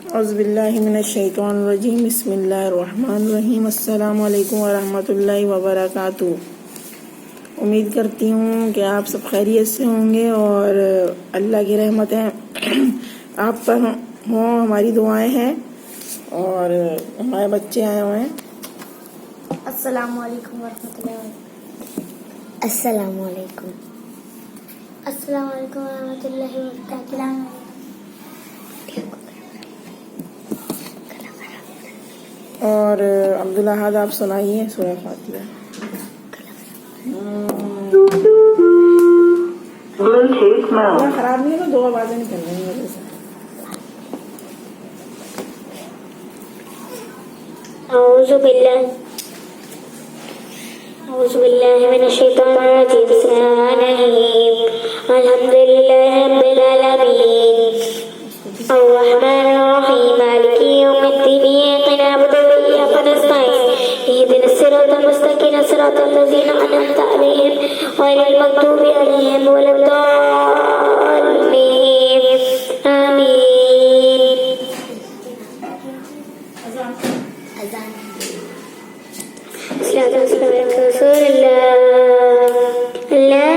اعوذ باللہ من الشیطان الرجیم بسم اللہ الرحمن الرحیم السلام علیکم ورحمۃ اللہ وبرکاتہ۔ امید کرتی ہوں کہ آپ سب خیریت سے ہوں گے اور اللہ کی رحمتیں آپ پر ہوں، ہماری دعائیں ہیں اور ہمارے بچے آئے ہوئے ہیں۔ السلام علیکم ورحمۃ اللہ وبرکاتہ۔ السلام علیکم۔ السلام علیکم ورحمۃ اللہ وبرکاتہ۔ اور عبدالحاد آپ سنائیے سورہ فاتحہ۔ خراب نہیں ہے تو دو آوازیں نکل رہی ہیں جیسے۔ اعوذ باللہ من الشیطان الرجیم، بسم اللہ الرحمن الرحیم، الحمد للہ رب العالمین، الرحمن الرحیم، مالک یوم الدین، ایاک نعبد و ایاک نستعین، اہدنا الصراط المستقیم، صراط الذین انعمت علیہم غیر المغضوب علیہم ولا الضالین، آمین۔ الصلاۃ والسلام علی رسول اللہ، اللہ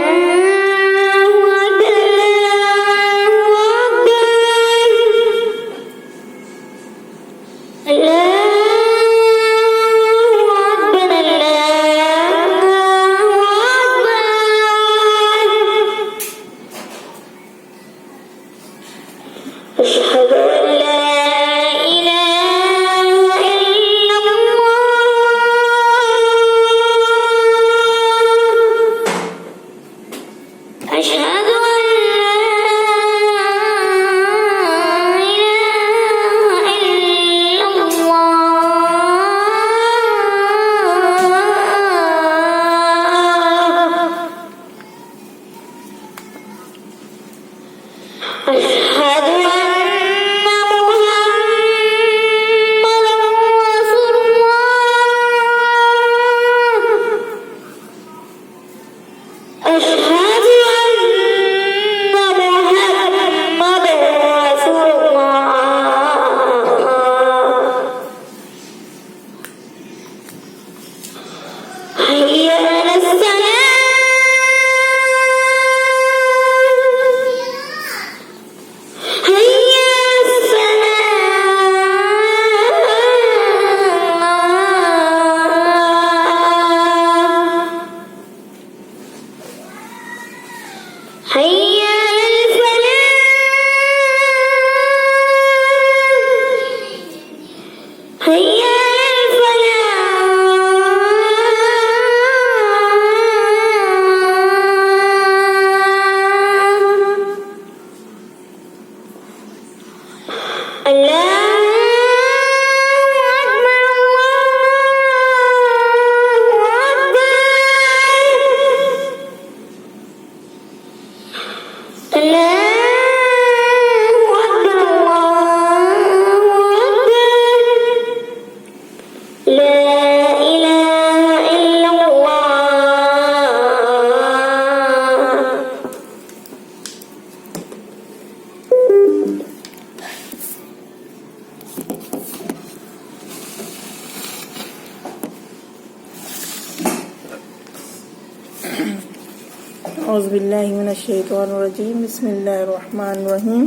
اعوذ باللہ من الشیطان الرجیم بسم اللہ الرحمن الرحیم۔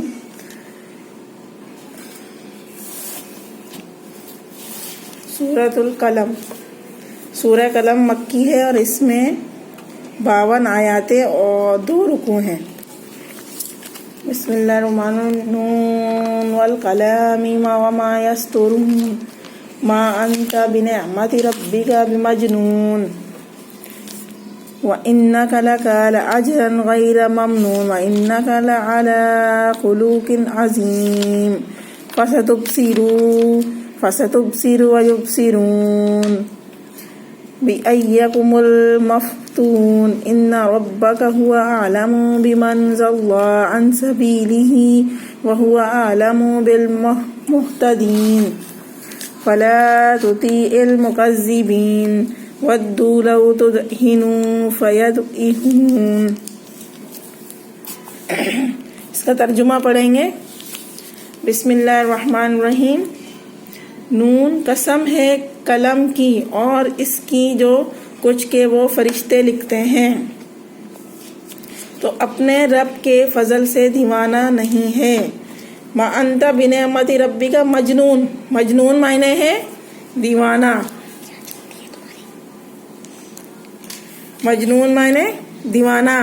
سورۃ القلم، سورہ قلم مکی ہے اور اس میں 52 آیاتیں اور 2 رکوع ہیں۔ بسم اللہ الرحمن الرحیم، نون والقلم وما یسطرون ما انت بنعمت ربک بمجنون وَإِنَّكَ لَكَ لَأَجْرًا غَيْرَ مَمْنُونٍ وَإِنَّكَ لَعَلَىٰ خُلُقٍ عَظِيمٍ فَسَتُبْصِرُ وَيُبْصِرُونَ بِأَيِّكُمُ الْمَفْتُونُ إِنَّ رَبَّكَ هُوَ أَعْلَمُ بِمَنْ ضَلَّ عَنْ سَبِيلِهِ وَهُوَ أَعْلَمُ بِالْمُهْتَدِينَ فَلَا تُطِيعِ الْمُكَذِّبِينَ وَدُّوا لَوْ تُدْهِنُوا فَيُدْهِنُونَ۔ اس کا ترجمہ پڑھیں گے۔ بسم اللہ الرحمن الرحیم. نون قسم ہے قلم کی اور اس کی جو کچھ کے وہ فرشتے لکھتے ہیں. تو اپنے رب کے فضل سے دیوانہ نہیں ہے. ما انت بنعمت ربی کا مجنون. مجنون معنی ہے دیوانہ. مجنون معنی دیوانہ.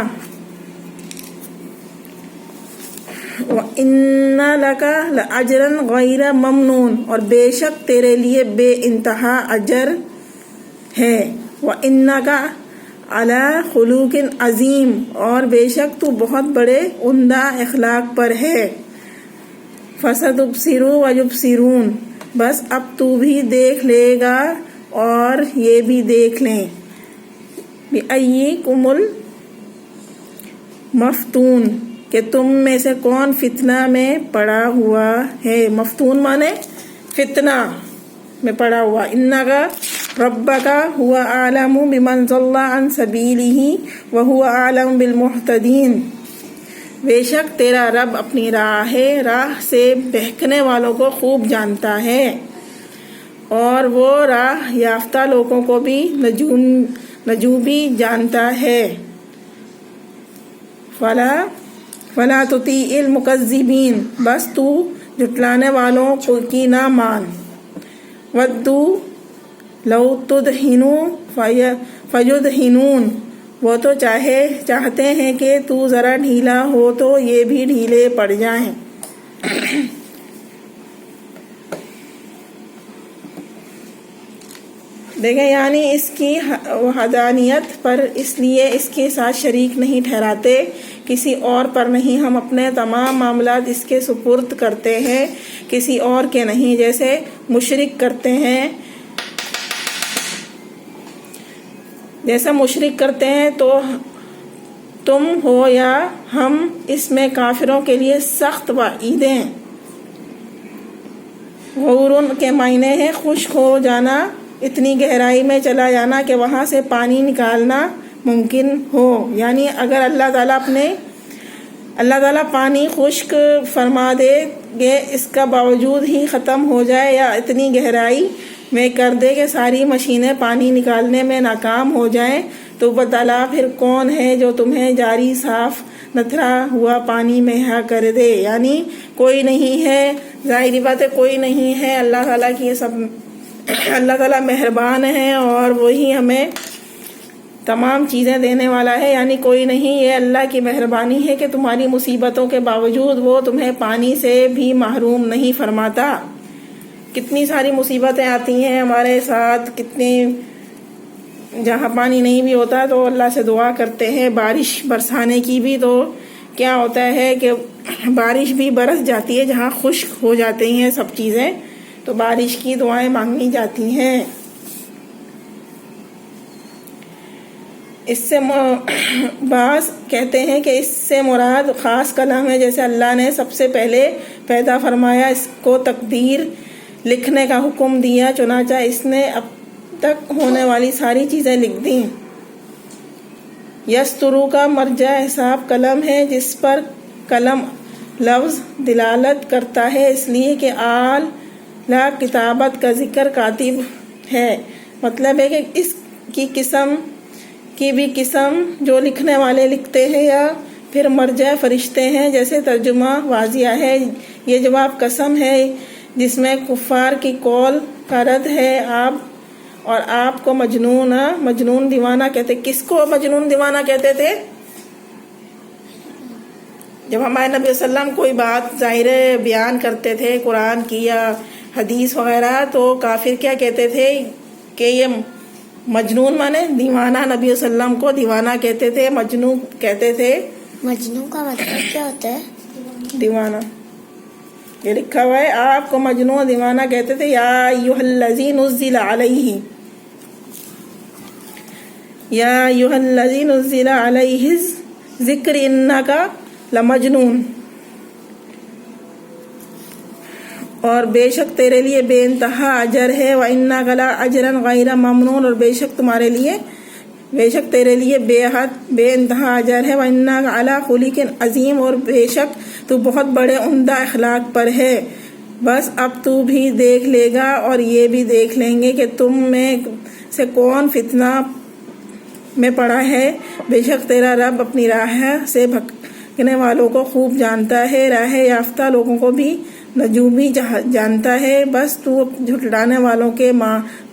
وَإِنَّ لَكَ لَأَجْرًا غَيْرَ مَمْنُونٍ اور بے شک تیرے لیے بے انتہا اجر ہے. وَإِنَّكَ عَلَى خُلُقٍ عظیم اور بے شک تو بہت بڑے عمدہ اخلاق پر ہے. فَسَتُبْصِرُ وَيُبْصِرُونَ بس اب تو بھی دیکھ لے گا اور یہ بھی دیکھ لیں. بِأَيِّكُمُ الْمَفْتُونُ کہ تم میں سے کون فتنہ میں پڑا ہوا ہے. مفتون مانے فتنہ میں پڑا ہوا. اِنَّكَ رَبَّكَ هُوَ أَعْلَمُ بِمَنْ ضَلَّ عَنْ سَبِيلِهِ وَهُوَ أَعْلَمُ بِالْمُهْتَدِينَ بے شک تیرا رب اپنی راہ سے بہکنے والوں کو خوب جانتا ہے اور وہ راہ یافتہ لوگوں کو بھی نجومی جانتا ہے. فَلَا تُطِیعِ الْمُکَذِّبِینَ بس تو جھٹلانے والوں کی نہ مان. وَدُّوا لَوْ تُدْہِنُ فَیُدْہِنُونَ وہ تو چاہتے ہیں کہ تو ذرا ڈھیلا ہو تو یہ بھی ڈھیلے پڑ جائیں. دیکھیں یعنی اس کی وحدانیت پر اس لیے اس کے ساتھ شریک نہیں ٹھہراتے، کسی اور پر نہیں. ہم اپنے تمام معاملات اس کے سپرد کرتے ہیں، کسی اور کے نہیں. جیسے مشرک کرتے ہیں، جیسا مشرک کرتے ہیں تو تم ہو یا ہم اس میں کافروں کے لیے سخت وعیدیں. غورن کے معنی ہے خشک ہو جانا، اتنی گہرائی میں چلا جانا کہ وہاں سے پانی نکالنا ممکن ہو. یعنی اگر اللہ تعالیٰ پانی خشک فرما دے گے، اس کا باوجود ہی ختم ہو جائے یا اتنی گہرائی میں کر دے کہ ساری مشینیں پانی نکالنے میں ناکام ہو جائیں، تو بتلا پھر کون ہے جو تمہیں جاری صاف نتھرا ہوا پانی مہیا کر دے. یعنی کوئی نہیں ہے، ظاہری بات ہے کوئی نہیں ہے. اللہ تعالیٰ کی یہ سب، اللہ تعالیٰ مہربان ہے اور وہی ہمیں تمام چیزیں دینے والا ہے. یعنی کوئی نہیں، یہ اللہ کی مہربانی ہے کہ تمہاری مصیبتوں کے باوجود وہ تمہیں پانی سے بھی محروم نہیں فرماتا. کتنی ساری مصیبتیں آتی ہیں ہمارے ساتھ، کتنی جہاں پانی نہیں بھی ہوتا تو اللہ سے دعا کرتے ہیں بارش برسانے کی بھی. تو کیا ہوتا ہے کہ بارش بھی برس جاتی ہے جہاں خشک ہو جاتی ہیں سب چیزیں، تو بارش کی دعائیں مانگی جاتی ہیں. اس سے بعض کہتے ہیں کہ اس سے مراد خاص کلام ہے. جیسے اللہ نے سب سے پہلے پیدا فرمایا، اس کو تقدیر لکھنے کا حکم دیا، چنانچہ اس نے اب تک ہونے والی ساری چیزیں لکھ دیں. یسترو کا مرجع حساب قلم ہے، جس پر قلم لفظ دلالت کرتا ہے، اس لیے کہ لا کتابت کا ذکر کاتب ہے. مطلب ہے کہ اس کی قسم کی بھی قسم جو لکھنے والے لکھتے ہیں، یا پھر مرجع فرشتے ہیں. جیسے ترجمہ واضح ہے، یہ جواب قسم ہے جس میں کفار کی قول کا رد ہے. آپ کو مجنون دیوانہ کہتے. کس کو مجنون دیوانہ کہتے تھے؟ جب ہمارے نبی صلی اللہ علیہ وسلم کوئی بات ظاہر بیان کرتے تھے قرآن کی یا حدیث وغیرہ، تو کافر کیا کہتے تھے کہ یہ مجنون مانے دیوانہ. نبی صلی اللہ علیہ وسلم کو دیوانہ کہتے تھے، مجنون کہتے تھے. مجنون کا مطلب کیا ہوتا ہے؟ دیوانہ. یہ لکھا ہوا ہے، آپ کو مجنون دیوانہ کہتے تھے. یا ایھا الذی نزل علیہ، یا ایھا الذی نزل علیہ ذکر انک لمجنون اور بے شک تیرے لیے بے انتہا اجر ہے. وَإِنَّكَ لَأَجْرًا غَيْرَ مَمْنُونٍ اور بے شک تمہارے لیے بے شک تیرے لیے بے حد بے انتہا اجر ہے، وَإِنَّكَ عَلَىٰ خُلُقٍ عَظِيمٍ، اور بے شک تو بہت بڑے عمدہ اخلاق پر ہے۔ بس اب تو بھی دیکھ لے گا اور یہ بھی دیکھ لیں گے کہ تم میں سے کون فتنہ میں پڑا ہے۔ بے شک تیرا رب اپنی راہ سے بھٹکنے والوں کو خوب جانتا ہے، راہ یافتہ لوگوں کو بھی نجومی جانتا ہے۔ بس تو جھٹلانے والوں کے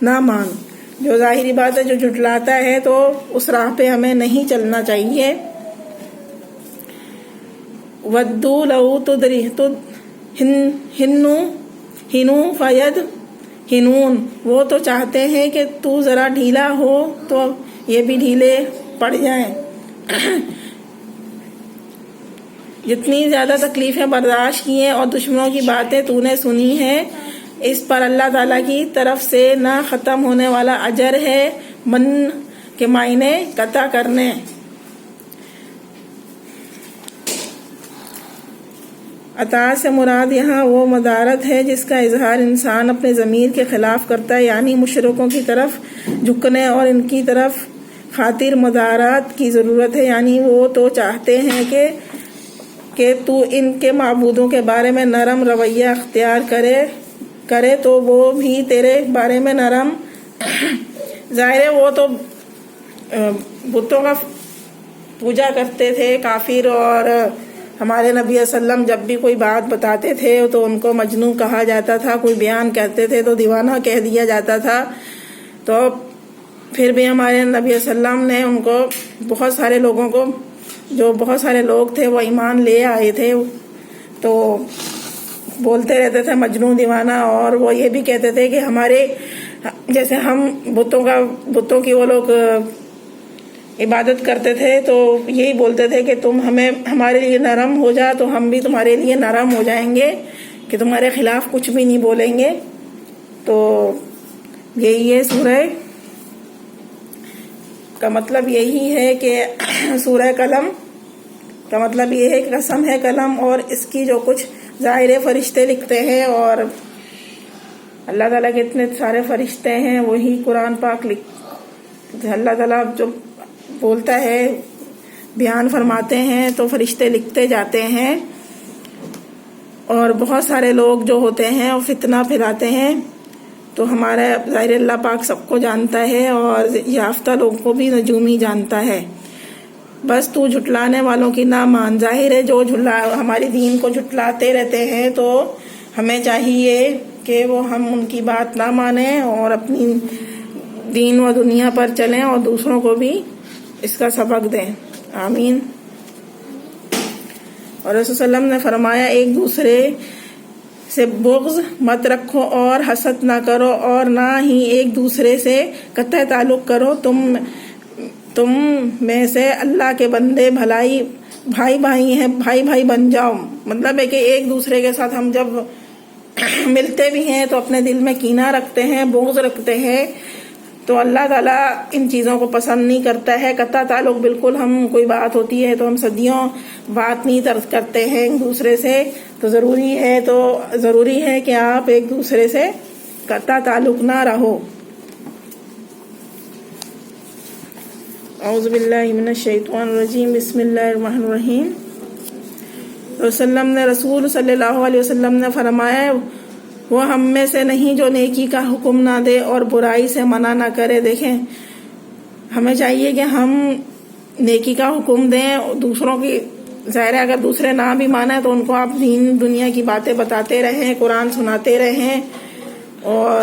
نہ مان۔ جو ظاہری بات ہے، جو جھٹلاتا ہے تو اس راہ پہ ہمیں نہیں چلنا چاہیے۔ وَدُّوا لَوْ تُدْهِنُوا فَيَدْهِنُونَ، وہ تو چاہتے ہیں کہ تو ذرا ڈھیلا ہو تو یہ بھی ڈھیلے پڑ جائیں۔ جتنی زیادہ تکلیفیں برداشت کی ہیں اور دشمنوں کی باتیں تو نے سنی ہیں، اس پر اللہ تعالیٰ کی طرف سے نہ ختم ہونے والا اجر ہے۔ من کے معنی قطع کرنے۔ اطاعت سے مراد یہاں وہ مدارت ہے جس کا اظہار انسان اپنے ضمیر کے خلاف کرتا ہے، یعنی مشرکوں کی طرف جھکنے اور ان کی طرف خاطر مدارات کی ضرورت ہے، یعنی وہ تو چاہتے ہیں کہ تو ان کے معبودوں کے بارے میں نرم رویہ اختیار کرے تو وہ بھی تیرے بارے میں نرم۔ ظاہر ہے وہ تو بتوں کا پوجا کرتے تھے کافر، اور ہمارے نبی صلی اللہ علیہ وسلم جب بھی کوئی بات بتاتے تھے تو ان کو مجنون کہا جاتا تھا، کوئی بیان کہتے تھے تو دیوانہ کہہ دیا جاتا تھا۔ تو پھر بھی ہمارے نبی صلی اللہ علیہ وسلم نے ان کو بہت سارے لوگوں کو، جو بہت سارے لوگ تھے وہ ایمان لے آئے تھے، تو بولتے رہتے تھے مجنون دیوانہ، اور وہ یہ بھی کہتے تھے کہ ہمارے جیسے ہم بتوں کی وہ لوگ عبادت کرتے تھے تو یہی بولتے تھے کہ تم ہمارے لیے نرم ہو جا تو ہم بھی تمہارے لیے نرم ہو جائیں گے، کہ تمہارے خلاف کچھ بھی نہیں بولیں گے۔ تو یہی ہے سورہ کا مطلب، یہی ہے کہ سورہ قلم کا مطلب یہ ہے کہ قسم ہے قلم اور اس کی جو کچھ ظاہر فرشتے لکھتے ہیں، اور اللہ تعالیٰ کے اتنے سارے فرشتے ہیں، وہی قرآن پاک اللہ تعالیٰ جو بولتا ہے بیان فرماتے ہیں تو فرشتے لکھتے جاتے ہیں، اور بہت سارے لوگ جو ہوتے ہیں وہ فتنہ پھیلاتے ہیں، تو ہمارا ظاہر اللہ پاک سب کو جانتا ہے اور یافتہ لوگوں کو بھی نجومی جانتا ہے۔ بس تو جھٹلانے والوں کی نہ مان۔ ظاہر ہے جو ہماری دین کو جھٹلاتے رہتے ہیں تو ہمیں چاہیے کہ وہ ہم ان کی بات نہ مانیں اور اپنی دین و دنیا پر چلیں اور دوسروں کو بھی اس کا سبق دیں۔ آمین۔ اور رسول صلی اللہ علیہ وسلم نے فرمایا ایک دوسرے سے بغض مت رکھو اور حسد نہ کرو، اور نہ ہی ایک دوسرے سے قطع تعلق کرو، تم میں سے اللہ کے بندے بھائی ہیں، بھائی بن جاؤ۔ مطلب ہے کہ ایک دوسرے کے ساتھ ہم جب ملتے بھی ہیں تو اپنے دل میں کینہ رکھتے ہیں، بغض رکھتے ہیں، تو اللہ تعالیٰ ان چیزوں کو پسند نہیں کرتا ہے۔ قطع تعلق بالکل، ہم کوئی بات ہوتی ہے تو ہم صدیوں بات نہیں کرتے ہیں ایک دوسرے سے، تو ضروری ہے کہ آپ ایک دوسرے سے قطع تعلق نہ رہو۔ اعوذ باللہ من الشیطان الرجیم، بسم اللہ الرحمن الرحیم۔ رسول صلی اللہ علیہ وسلم نے فرمایا وہ ہم میں سے نہیں جو نیکی کا حکم نہ دے اور برائی سے منع نہ کرے۔ دیکھیں ہمیں چاہیے کہ ہم نیکی کا حکم دیں، دوسروں کی ظاہر ہے اگر دوسرے نہ بھی مانے تو ان کو آپ دین دنیا کی باتیں بتاتے رہیں، قرآن سناتے رہیں، اور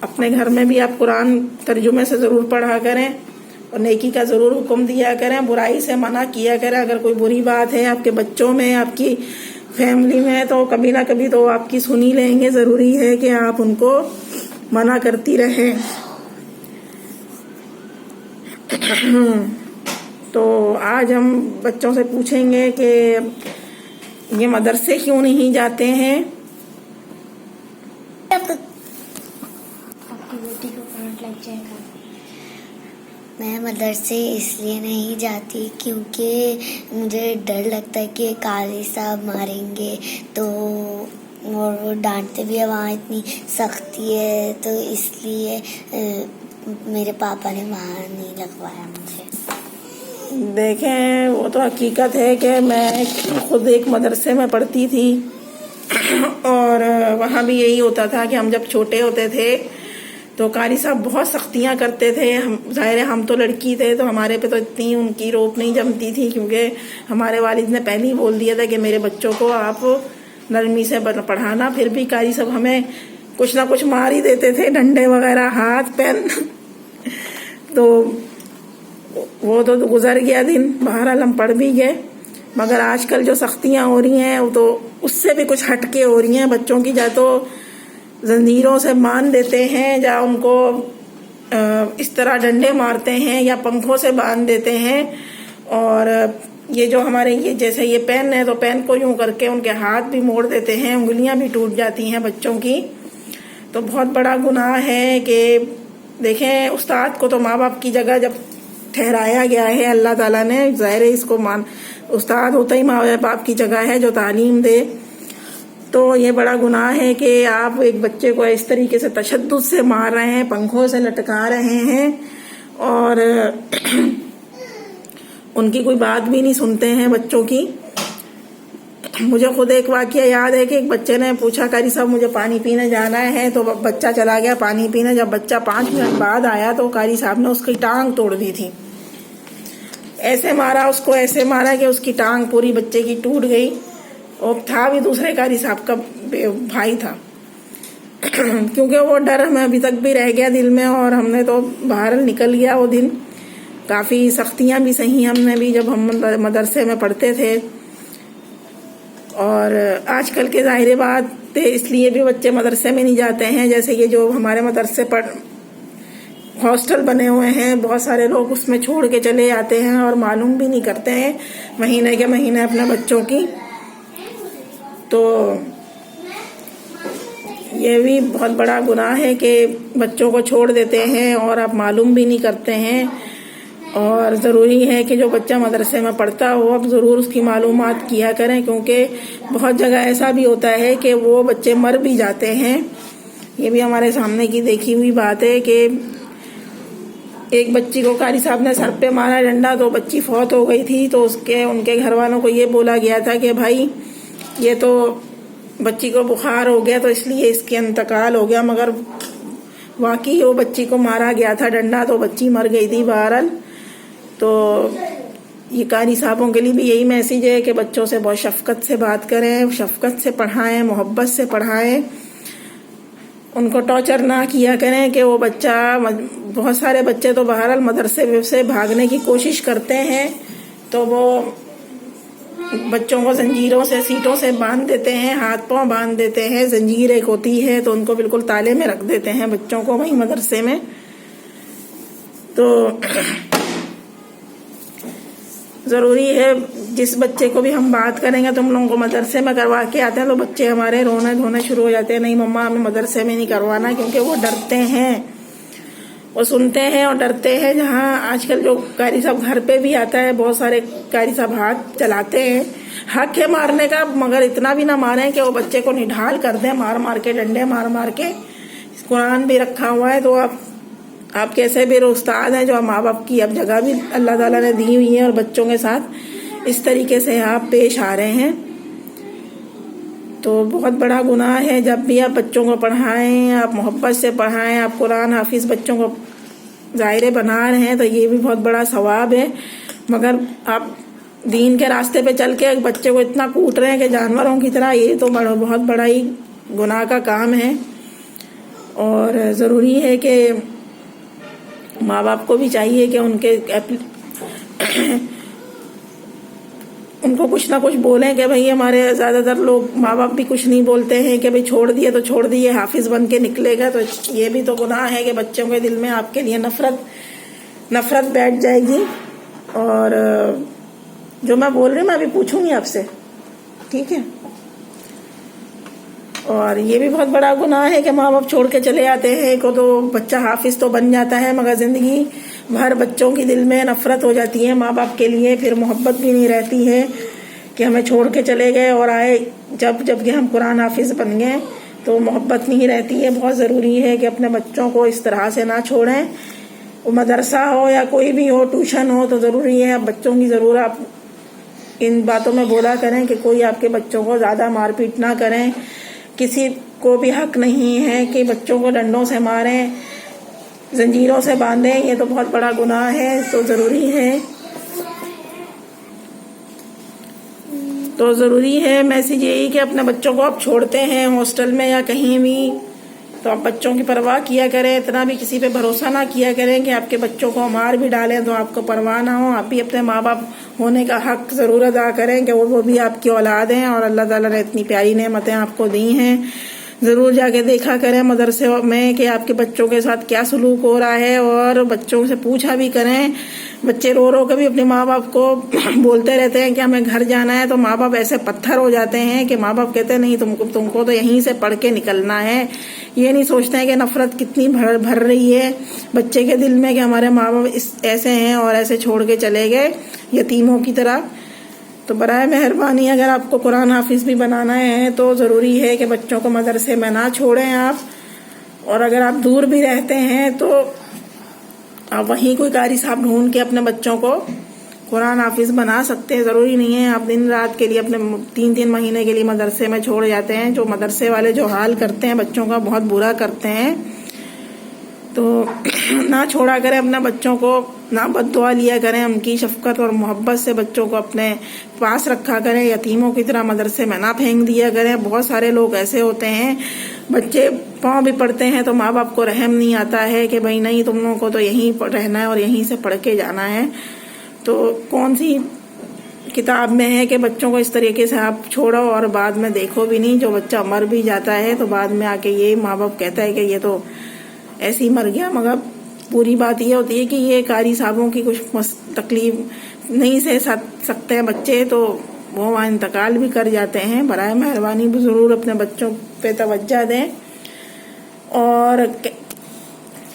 اپنے گھر میں بھی آپ قرآن ترجمے سے ضرور پڑھا کریں اور نیکی کا ضرور حکم دیا کریں، برائی سے منع کیا کریں۔ اگر کوئی بری بات ہے آپ کے بچوں میں، آپ کی فیملی میں، تو کبھی نہ کبھی تو آپ کی سنی لیں گے، ضروری ہے کہ آپ ان کو منع کرتی رہیں۔ تو آج ہم بچوں سے پوچھیں گے کہ یہ مدرسے کیوں نہیں جاتے ہیں؟ آپ کی بیٹی کو کرنٹ لگ جائے گا۔ میں مدرسے اس لیے نہیں جاتی کیونکہ مجھے ڈر لگتا ہے کہ قاضی صاحب ماریں گے، تو اور وہ ڈانٹتے بھی ہیں، وہاں اتنی سختی ہے، تو اس لیے میرے پاپا نے وہاں نہیں لگوایا مجھے. دیکھیں وہ تو حقیقت ہے کہ میں خود ایک مدرسے میں پڑھتی تھی اور وہاں بھی یہی ہوتا تھا کہ ہم جب چھوٹے ہوتے تھے تو قاری صاحب بہت سختیاں کرتے تھے. ظاہر ہے ہم تو لڑکی تھے تو ہمارے پہ تو اتنی ان کی روک نہیں جمتی تھی، کیونکہ ہمارے والد نے پہلے ہی بول دیا تھا کہ میرے بچوں کو آپ نرمی سے پڑھانا. پھر بھی قاری صاحب ہمیں کچھ نہ کچھ مار ہی دیتے تھے، ڈنڈے وغیرہ، ہاتھ پین. تو وہ تو گزر گیا دن، بہرحال ہم پڑھ بھی گئے. مگر آج کل جو سختیاں ہو رہی ہیں وہ تو اس سے بھی کچھ ہٹ کے ہو رہی ہیں. بچوں کی جا تو زنجیروں سے باندھ دیتے ہیں، یا ان کو اس طرح ڈنڈے مارتے ہیں یا پنکھوں سے باندھ دیتے ہیں. اور یہ جو ہمارے یہ جیسے یہ پین ہے تو پین کو یوں کر کے ان کے ہاتھ بھی موڑ دیتے ہیں، انگلیاں بھی ٹوٹ جاتی ہیں بچوں کی. تو بہت بڑا گناہ ہے کہ دیکھیں استاد کو تو ماں باپ کی جگہ جب ٹھہرایا گیا ہے اللہ تعالیٰ نے، ظاہر ہے اس کو استاد ہوتا ہی ماں باپ کی جگہ ہے جو تعلیم دے. تو یہ بڑا گناہ ہے کہ آپ ایک بچے کو اس طریقے سے تشدد سے مار رہے ہیں، پنکھوں سے لٹکا رہے ہیں اور ان کی کوئی بات بھی نہیں سنتے ہیں بچوں کی. مجھے خود ایک واقعہ یاد ہے کہ ایک بچے نے پوچھا قاری صاحب مجھے پانی پینے جانا ہے، تو بچہ چلا گیا پانی پینے. جب بچہ 5 منٹ بعد آیا تو قاری صاحب نے اس کی ٹانگ توڑ دی تھی. ایسے مارا اس کو، ایسے مارا کہ اس کی ٹانگ پوری بچے کی ٹوٹ گئی. اور تھا بھی دوسرے قاری صاحب کا بھائی تھا. کیونکہ وہ ڈر ہمیں ابھی تک بھی رہ گیا دل میں، اور ہم نے تو باہر نکل گیا وہ دن. کافی سختیاں بھی سہی ہم نے بھی جب ہم مدرسے میں پڑھتے تھے. اور آج کل کے ظاہر بات اس لیے بھی بچے مدرسے میں نہیں جاتے ہیں. جیسے یہ جو ہمارے مدرسے پر ہاسٹل بنے ہوئے ہیں، بہت سارے لوگ اس میں چھوڑ کے چلے آتے ہیں اور معلوم بھی نہیں کرتے ہیں مہینے کے مہینے اپنے بچوں کی. تو یہ بھی بہت بڑا گناہ ہے کہ بچوں کو چھوڑ دیتے ہیں اور آپ معلوم بھی نہیں کرتے ہیں. اور ضروری ہے کہ جو بچہ مدرسے میں پڑھتا ہو اب ضرور اس کی معلومات کیا کریں، کیونکہ بہت جگہ ایسا بھی ہوتا ہے کہ وہ بچے مر بھی جاتے ہیں. یہ بھی ہمارے سامنے کی دیکھی ہوئی بات ہے کہ ایک بچی کو قاری صاحب نے سر پہ مارا ڈنڈا تو بچی فوت ہو گئی تھی. تو ان کے گھر والوں کو یہ بولا گیا تھا کہ بھائی یہ تو بچی کو بخار ہو گیا تو اس لیے اس کے انتقال ہو گیا، مگر واقعی وہ بچی کو مارا گیا تھا ڈنڈا تو بچی مر گئی تھی بہرحال. تو یہ قاری صاحبوں کے لیے بھی یہی میسیج ہے کہ بچوں سے بہت شفقت سے بات کریں، شفقت سے پڑھائیں، محبت سے پڑھائیں. ان کو ٹارچر نہ کیا کریں کہ وہ بچہ، بہت سارے بچے تو بہرحال مدرسے سے بھاگنے کی کوشش کرتے ہیں تو وہ بچوں کو زنجیروں سے، سیٹوں سے باندھ دیتے ہیں، ہاتھ پاؤں باندھ دیتے ہیں. زنجیر ایک ہوتی ہے تو ان کو بالکل تالے میں رکھ دیتے ہیں بچوں کو وہیں مدرسے میں. تو ضروری ہے جس بچے کو بھی ہم بات کریں گے تو ہم لوگوں کو مدرسے میں کروا کے آتے ہیں تو بچے ہمارے رونے دھونے شروع ہو جاتے ہیں، نہیں مما ہمیں مدرسے میں نہیں کروانا، کیونکہ وہ ڈرتے ہیں، وہ سنتے ہیں اور ڈرتے ہیں. جہاں آج کل جو قاری صاحب گھر پہ بھی آتا ہے، بہت سارے قاری صاحب ہاتھ چلاتے ہیں. حق ہے مارنے کا، مگر اتنا بھی نہ ماریں کہ وہ بچے کو نڈھال کر دیں، مار مار کے، ڈنڈے مار مار کے. قرآن بھی رکھا ہوا ہے. تو آپ کیسے بھی استاد ہیں جو ماں باپ کی اب جگہ بھی اللہ تعالیٰ نے دی ہوئی ہے، اور بچوں کے ساتھ اس طریقے سے آپ پیش آ رہے ہیں تو بہت بڑا گناہ ہے. جب بھی آپ بچوں کو پڑھائیں آپ محبت سے پڑھائیں، آپ قرآن حافظ بچوں کو ظاہر بنا رہے ہیں تو یہ بھی بہت بڑا ثواب ہے. مگر آپ دین کے راستے پہ چل کے بچے کو اتنا کوٹ رہے ہیں کہ جانوروں کی طرح، یہ تو بہت بڑا ہی گناہ کا کام ہے. اور ضروری ہے کہ ماں باپ کو بھی چاہیے کہ ان کو کچھ نہ کچھ بولیں کہ بھئی ہمارے زیادہ تر لوگ ماں باپ بھی کچھ نہیں بولتے ہیں کہ بھئی چھوڑ دیے تو چھوڑ دیے، حافظ بن کے نکلے گا. تو یہ بھی تو گناہ ہے کہ بچوں کے دل میں آپ کے لیے نفرت بیٹھ جائے گی. اور جو میں بول رہی ہوں میں ابھی پوچھوں گی آپ سے، ٹھیک ہے. اور یہ بھی بہت بڑا گناہ ہے کہ ماں باپ چھوڑ کے چلے آتے ہیں کو تو بچہ حافظ تو بن جاتا ہے مگر زندگی بھر بچوں کی دل میں نفرت ہو جاتی ہے ماں باپ کے لیے. پھر محبت بھی نہیں رہتی ہے کہ ہمیں چھوڑ کے چلے گئے اور آئے جب کہ ہم قرآن حافظ بن گئے تو محبت نہیں رہتی ہے. بہت ضروری ہے کہ اپنے بچوں کو اس طرح سے نہ چھوڑیں وہ مدرسہ ہو یا کوئی بھی ہو، ٹیوشن ہو، تو ضروری ہے بچوں کی ضرور آپ ان باتوں میں بولا کریں کہ کوئی آپ کے بچوں کو زیادہ مار پیٹ نہ کریں. کسی کو بھی حق نہیں ہے کہ بچوں کو ڈنڈوں سے ماریں، زنجیروں سے باندھیں، یہ تو بہت بڑا گناہ ہے. تو ضروری ہے میسج یہی کہ اپنے بچوں کو آپ چھوڑتے ہیں ہاسٹل میں یا کہیں بھی، تو آپ بچوں کی پرواہ کیا کریں. اتنا بھی کسی پہ بھروسہ نہ کیا کریں کہ آپ کے بچوں کو مار بھی ڈالیں تو آپ کو پرواہ نہ ہو. آپ بھی اپنے ماں باپ ہونے کا حق ضرور ادا کریں کہ وہ بھی آپ کی اولاد ہیں، اور اللہ تعالیٰ نے اتنی پیاری نعمتیں آپ کو دی ہیں. ضرور جا کے دیکھا کریں مدرسے میں کہ آپ کے بچوں کے ساتھ کیا سلوک ہو رہا ہے، اور بچوں سے پوچھا بھی کریں. بچے رو رو کے بھی اپنے ماں باپ کو بولتے رہتے ہیں کہ ہمیں گھر جانا ہے، تو ماں باپ ایسے پتھر ہو جاتے ہیں کہ ماں باپ کہتے ہیں نہیں تم کو تو یہیں سے پڑھ کے نکلنا ہے. یہ نہیں سوچتے ہیں کہ نفرت کتنی بھر رہی ہے بچے کے دل میں کہ ہمارے ماں باپ ایسے ہیں اور ایسے چھوڑ کے چلے گئے یتیموں کی طرح. تو برائے مہربانی اگر آپ کو قرآن حافظ بھی بنانا ہے تو ضروری ہے کہ بچوں کو مدرسے میں نہ چھوڑیں آپ. اور اگر آپ دور بھی رہتے ہیں تو آپ وہیں کوئی قاری صاحب ڈھونڈ کے اپنے بچوں کو قرآن حافظ بنا سکتے ہیں. ضروری نہیں ہے آپ دن رات کے لیے اپنے 3 مہینے کے لیے مدرسے میں چھوڑ جاتے ہیں. جو مدرسے والے جو حال کرتے ہیں بچوں کا بہت برا کرتے ہیں. تو نہ چھوڑا کریں اپنے بچوں کو، نہ بد دعا لیا کریں، ان کی شفقت اور محبت سے بچوں کو اپنے پاس رکھا کریں. یتیموں کی طرح مدرسے میں نہ پھینک دیا کریں. بہت سارے لوگ ایسے ہوتے ہیں بچے پاؤں بھی پڑتے ہیں تو ماں باپ کو رحم نہیں آتا ہے کہ بھائی نہیں تم لوگوں کو تو یہیں رہنا ہے اور یہیں سے پڑھ کے جانا ہے. تو کون سی کتاب میں ہے کہ بچوں کو اس طریقے سے آپ چھوڑو اور بعد میں دیکھو بھی نہیں. جو بچہ مر بھی جاتا ہے تو بعد میں آ کے یہ ماں باپ کہتا ہے کہ یہ تو ایسے ہی مر گیا. مگر پوری بات یہ ہوتی ہے کہ یہ قاری صاحبوں کی کچھ تکلیف نہیں سہ سکتے ہیں بچے، تو وہ وہاں انتقال بھی کر جاتے ہیں. برائے مہربانی ضرور اپنے بچوں پہ توجہ دیں. اور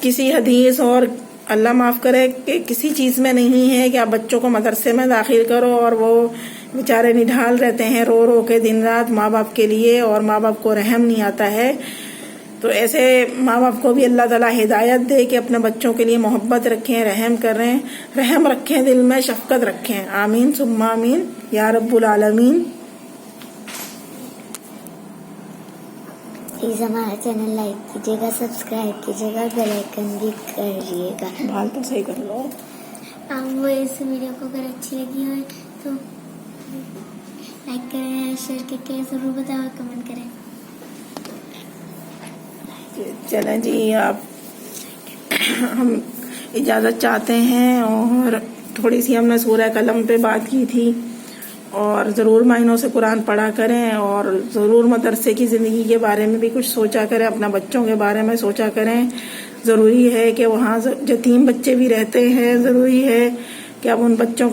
کسی حدیث اور اللہ معاف کرے کہ کسی چیز میں نہیں ہے کہ آپ بچوں کو مدرسے میں داخل کرو اور وہ بیچارے نڈھال رہتے ہیں رو رو کے دن رات ماں باپ کے لیے، اور ماں باپ کو رحم نہیں آتا ہے. تو ایسے ماں باپ کو بھی اللہ تعالیٰ ہدایت دے کہ اپنے بچوں کے لیے محبت رکھیں، رحم رکھیں، دل میں شفقت رکھیں. آمین ثم آمین یا رب العالمین. پلیز ہمارا چینل لائک کیجیے گا، سبسکرائب کیجیے گا، بیل آئیکن بھی کریے گا. بال تو صحیح کر لو. آپ وہ اس ویڈیو کو اگر اچھی لگی ہو تو لائک کریں، شیئر کر کے ضرور بتاؤ، کمنٹ کریں. چلیں جی، ہم اجازت چاہتے ہیں. اور تھوڑی سی ہم نے سورہ قلم پہ بات کی تھی، اور ضرور مہینوں سے قرآن پڑھا کریں، اور ضرور مدرسے کی زندگی کے بارے میں بھی کچھ سوچا کریں، اپنا بچوں کے بارے میں سوچا کریں. ضروری ہے کہ وہاں یتیم بچے بھی رہتے ہیں، ضروری ہے کہ اب ان بچوں